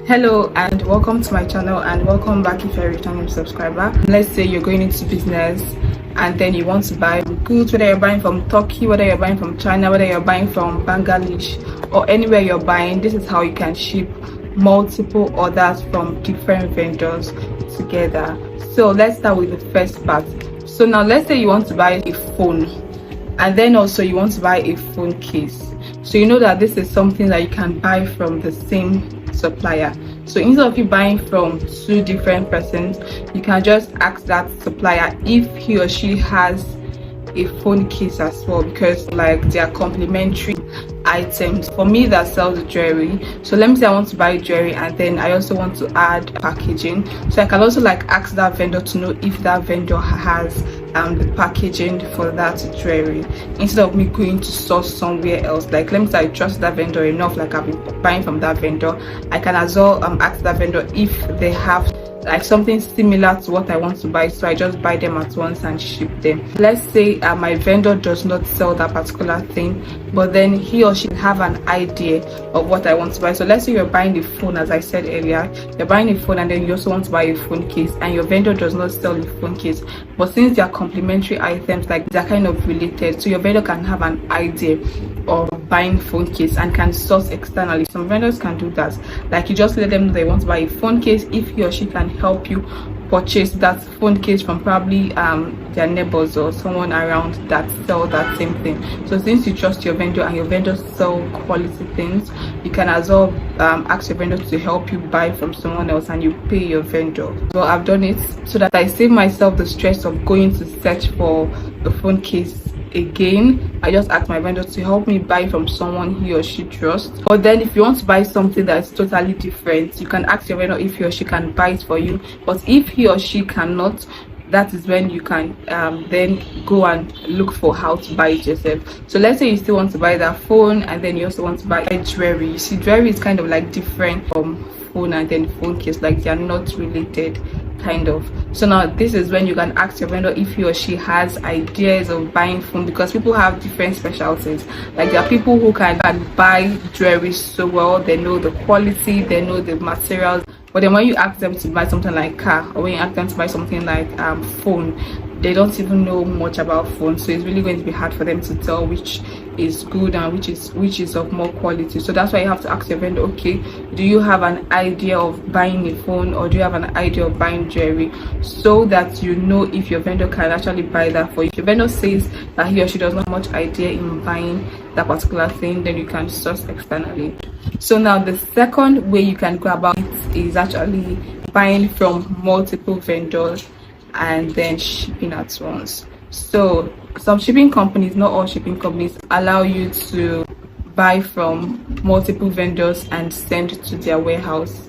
Hello and welcome to my channel, and welcome back if you're a returning subscriber. Let's say you're going into business and then you want to buy goods, whether you're buying from Turkey, whether you're buying from China, whether you're buying from Bangladesh or anywhere you're buying. This is how you can ship multiple orders from different vendors together. So let's start with the first part. So now let's say you want to buy a phone, and then also you want to buy a phone case. So you know that this is something that you can buy from the same supplier. So instead of you buying from two different persons, you can just ask that supplier if he or she has a phone case as well, because like they are complementary items. For me that sells jewelry, so let me say I want to buy jewelry and then I also want to add packaging, so I can also like ask that vendor to know if that vendor has the packaging for that jewelry, instead of me going to source somewhere else. Like let me say I trust that vendor enough, like I've been buying from that vendor, I can as well ask that vendor if they have like something similar to what I want to buy, so I just buy them at once and ship them. Let's say my vendor does not sell that particular thing, but then he or she have an idea of what I want to buy. So let's say you're buying a phone, as I said earlier, you're buying a phone and then you also want to buy a phone case, and your vendor does not sell the phone case, but since they are complementary items, like they're kind of related, so your vendor can have an idea of buying phone case and can source externally. Some vendors can do that, like you just let them know they want to buy a phone case, if he or she can help you purchase that phone case from probably their neighbors or someone around that sell that same thing. So since you trust your vendor and your vendor sell quality things, you can as well ask your vendor to help you buy from someone else and you pay your vendor. So I've done it so that I save myself the stress of going to search for the phone case again. I just ask my vendor to help me buy from someone he or she trusts. But then if you want to buy something that's totally different, you can ask your vendor if he or she can buy it for you. But if he or she cannot, that is when you can then go and look for how to buy it yourself. So let's say you still want to buy that phone and then you also want to buy jewelry. You see, jewelry is kind of like different from phone and then phone case, like they are not related kind of. So now this is when you can ask your vendor if he or she has ideas of buying phone, because people have different specialties. Like there are people who can buy jewelry so well, they know the quality, they know the materials, but then when you ask them to buy something like car, or when you ask them to buy something like phone, they don't even know much about phones. So it's really going to be hard for them to tell which is good and which is of more quality. So that's why you have to ask your vendor, okay, do you have an idea of buying a phone, or do you have an idea of buying jewelry, so that you know if your vendor can actually buy that for you. If your vendor says that he or she does not have much idea in buying that particular thing, then you can source externally. So now the second way you can go about it is actually buying from multiple vendors and then shipping at once. So some shipping companies, not all shipping companies, allow you to buy from multiple vendors and send to their warehouse,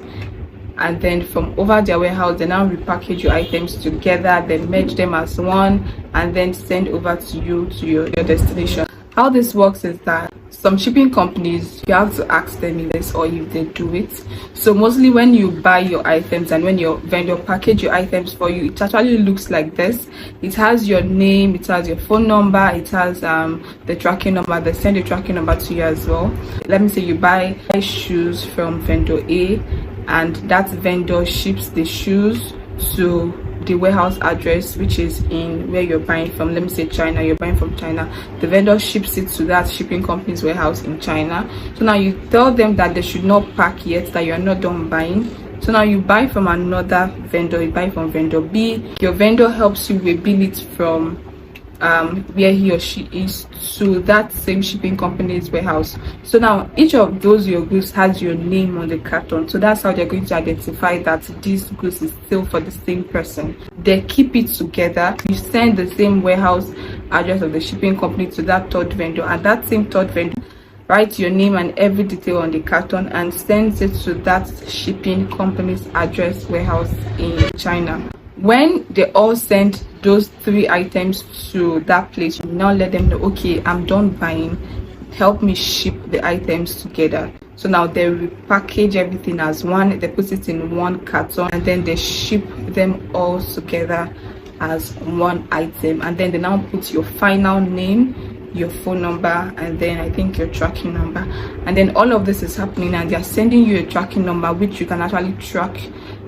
and then from over their warehouse they now repackage your items together, then merge them as one and then send over to you to your destination. How this works is that some shipping companies, you have to ask them if this or if they do it. So mostly when you buy your items and when your vendor package your items for you, it actually looks like this. It has your name, it has your phone number, it has the tracking number. They send the tracking number to you as well. Let me say you buy shoes from vendor A, and that vendor ships the shoes to the warehouse address, which is in where you're buying from. Let me say China, you're buying from China, the vendor ships it to that shipping company's warehouse in China. So now you tell them that they should not pack yet, that you're not done buying. So now you buy from another vendor, you buy from vendor B. Your vendor helps you rebill it from where he or she is to that same shipping company's warehouse. So now each of those your goods has your name on the carton, so that's how they're going to identify that these goods is still for the same person. They keep it together. You send the same warehouse address of the shipping company to that third vendor, and that same third vendor writes your name and every detail on the carton and sends it to that shipping company's address warehouse in China. When they all send those three items to that place, you now let them know, okay, I'm done buying, help me ship the items together. So now they repackage everything as one, they put it in one carton, and then they ship them all together as one item, and then they now put your final name, your phone number, and then I think your tracking number. And then all of this is happening, and they're sending you a tracking number which you can actually track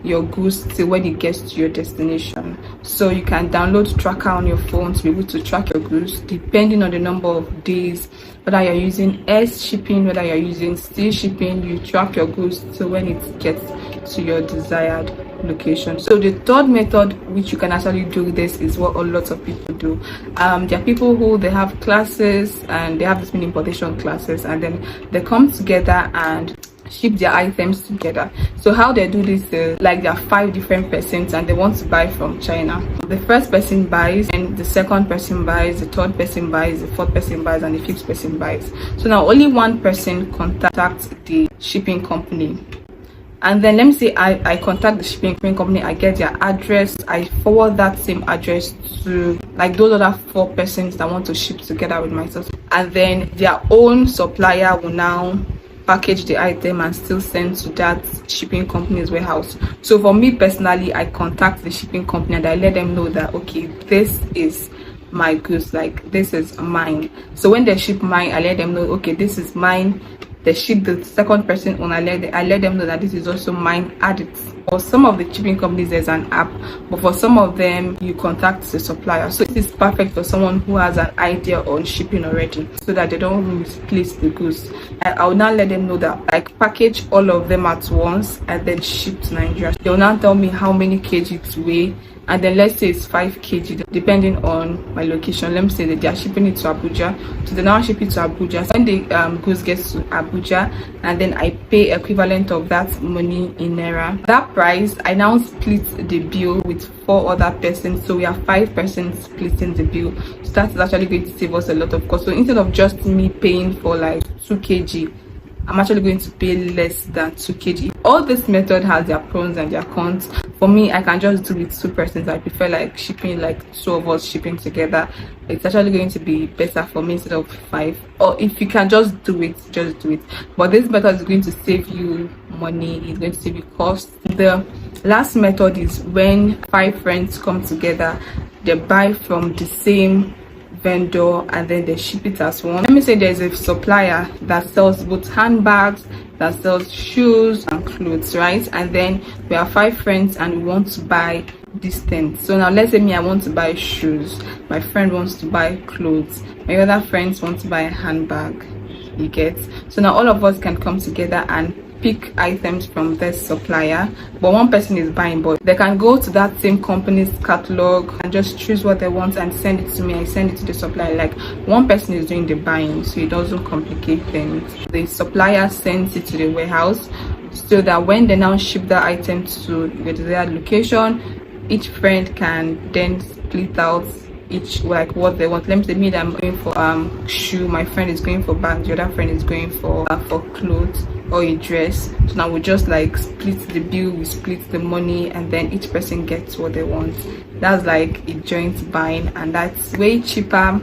your goods till when it gets to your destination. So you can download tracker on your phone to be able to track your goods depending on the number of days, whether you're using S shipping, whether you're using C shipping. You track your goods till when it gets to your desired location. So the third method which you can actually do this is what a lot of people do. There are people who they have classes, and they have this mini importation classes, and then they come together and ship their items together. So how they do this is, like, there are 5 different persons and they want to buy from China. The first person buys, and the second person buys, the third person buys, the fourth person buys, and the fifth person buys. So now only one person contacts the shipping company, and then let me say I contact the shipping company, I get their address, I forward that same address to like those other 4 persons that want to ship together with myself, and then their own supplier will now package the item and still send to that shipping company's warehouse. So for me personally, I contact the shipping company and I let them know that, okay, this is my goods, like this is mine. So when they ship mine, I let them know, okay, this is mine. They ship the second person on, I let them know that this is also mine. Add it. For some of the shipping companies there's an app, but for some of them you contact the supplier. So this is perfect for someone who has an idea on shipping already, so that they don't misplace the goods. And I will now let them know that, like, package all of them at once and then ship to Nigeria. They will now tell me how many kg to weigh, and then let's say it's 5 kg depending on my location. Let me say that they are shipping it to Abuja, so they now ship it to Abuja. So when the goods gets to Abuja, and then I pay equivalent of that money in naira. That price, I now split the bill with 4 other persons, so we are 5 persons splitting the bill. So that's actually going to save us a lot of cost. So instead of just me paying for like 2 kg, I'm actually going to pay less than 2 kg. All this method has their pros and their cons. For me, I can just do it with 2 persons. I prefer like shipping, like 2 of us shipping together. It's actually going to be better for me instead of 5. Or if you can just do it, just do it. But this method is going to save you money. It's going to save you cost. The last method is when 5 friends come together, they buy from the same vendor and then they ship it as one. Let me say there's a supplier that sells both handbags, that sells shoes and clothes, right? And then we are 5 friends and we want to buy these things. So now let's say me, I want to buy shoes, my friend wants to buy clothes, my other friends want to buy a handbag, you get? So now all of us can come together and pick items from this supplier, but one person is buying, but they can go to that same company's catalog and just choose what they want and send it to me. I send it to the supplier. Like, one person is doing the buying, so it doesn't complicate things. The supplier sends it to the warehouse, so that when they now ship the item to the desired location, each friend can then split out each like what they want. Let me say me that I'm going for shoe, my friend is going for bag, the other friend is going for clothes or a dress. So now we just like split the bill, we split the money, and then each person gets what they want. That's like a joint buying, and that's way cheaper.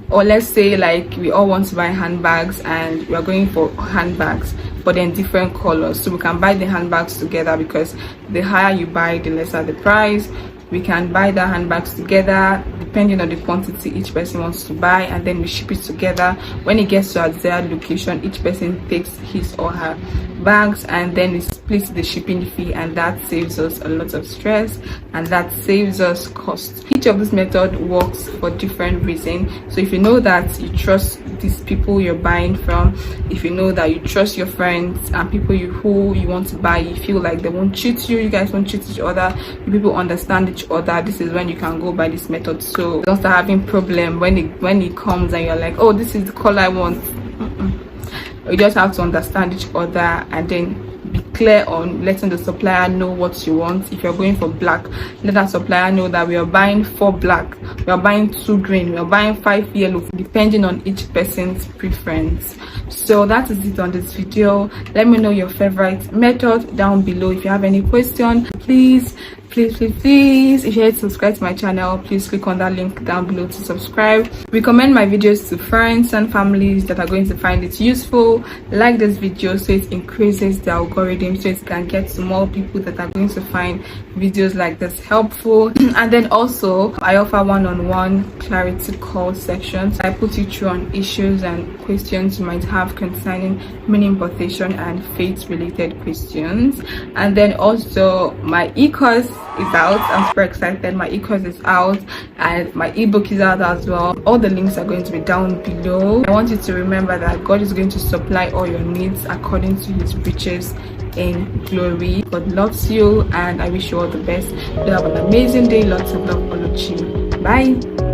Or let's say like we all want to buy handbags and we are going for handbags but then different colors, so we can buy the handbags together, because the higher you buy, the lesser the price. We can buy the handbags together depending on the quantity each person wants to buy, and then we ship it together. When it gets to our desired location, each person takes his or her bags and then we split the shipping fee, and that saves us a lot of stress and that saves us cost. Each of this method works for different reasons. So if you know that you trust these people you're buying from, if you know that you trust your friends and people who you want to buy, you feel like they won't cheat you, you guys won't cheat each other, you people understand each other, this is when you can go by this method. So don't start having problem when it comes and you're like, oh, this is the color I want. You just have to understand each other and then be clear on letting the supplier know what you want. If you're going for black, let that supplier know that we are buying 4 black, we are buying 2 green, we are buying 5 yellow, depending on each person's preference. So that is it on this video. Let me know your favorite method down below. If you have any question, please please, if you're here to subscribe to my channel, please click on that link down below to subscribe. Recommend my videos to friends and families that are going to find it useful. Like this video so it increases the algorithm, so it can get to more people that are going to find videos like this helpful. And then also I offer one-on-one clarity call sections. I put you through on issues and questions you might have concerning mini importation and faith related questions. And then also my e-course is out. I'm super excited. My e-course is out and my ebook is out as well. All the links are going to be down below. I want you to remember that God is going to supply all your needs according to his riches in glory. God loves you and I wish you all the best. You have an amazing day. Lots of love, Oluchi. Bye.